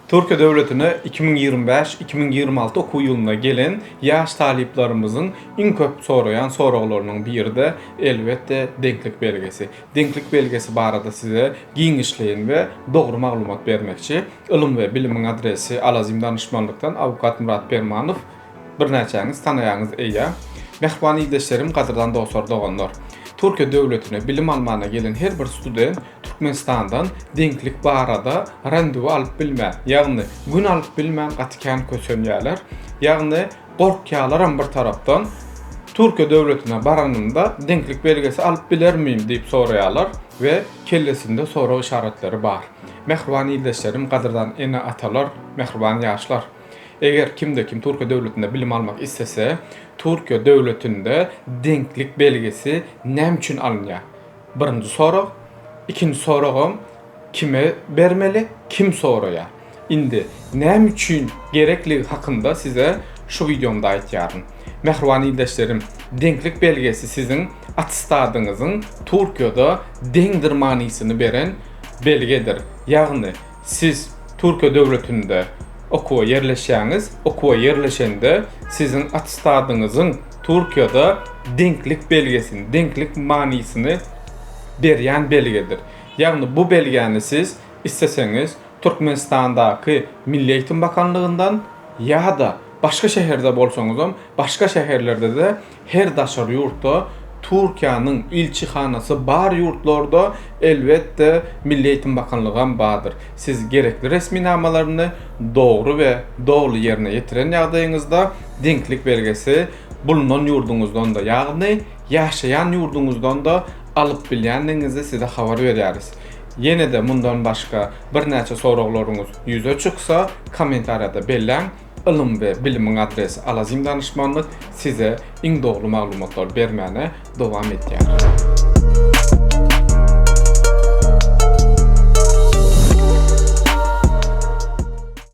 Türkiye Devleti'ne 2025-2026 okuw ýyluna gelen ýaş taliplerimizin iň köp sorayan soraglarynyň biri de elbetde denklik belgesi. Denklik belgesi barada size giňişleýän we dogry maglumat bermekçi. Ilym we bilimiň adresi Alazim Danışmanlykdan Avukat Murat Bermanow. Bir näçäňiz tanaýaňyz eýä. Mehrbany ýerdeşlerim, gadyrdan dostlar, doganlar. Türkiye Devleti'ne bilim almana gelen her bir student Türkmenistan'dan denklik barada randevu alıp bilme, ýagny gün alıp bilmän gatykän kösenýärler. Ýagny gorkýarlar bir tarapdan Türkiye Devleti'ne baranynda denklik belgesi alıp bilermiyim diýip soraýarlar we kellesinde sorag işaretleri bar. Mehrbany ýerdeşlerim, gadyrdan ene atalar, mehrbany ýaşlar. Eger kimde kim Türkiye Devleti'nde bilim almak istese, Türkiye Devleti'nde denklik belgesi näme üçin alınýar? Birinci sorag, ikinci soragym kime bermeli, kim soraýar? Indi näme üçin gerekligi hakynda size şu videomda aýtýaryn. Mehrbany ýerdeşlerim, denklik belgesi sizin attestadyňyzyň Türkiýede deňdir manysyny beren belgedir. Ýagny siz Türkiye Devleti'nde okuwa yerleşýäňiz, okuwa yerleşende sizin attestadyňyzyň Türkiýede denklik belgesini, denklik manysyny berýän belgedir. Ýagny bu belgäni siz isteseňiz Türkmenistandaky Milli Eýitim Bakanlygyndan ýa-da başga şäherde bolsaňyzam, başga şäherlerde de her daşary ýurtda Türkiýanyň ilçihanasy bar ýurtlarda elbetde Milli Eýitim Bakanlygy bardyr. Siz gerekli resminamalaryny dogry we dogry ýerine ýetiren ýagdaýyňyzda denklik belgesi bulunan ýurduňuzdan da, ýagny ýaşaýan ýurduňuzdan da alyp bilýändiňizi size habar berýäris. Ýene de mundan başga bir näçe soraglaryňyz ýüze çyksa kommentariýada belläň. Ilym we bilimiň adresi Alazim Danışmanlyk size iň dogry maglumatlar bermäne dowam etýär.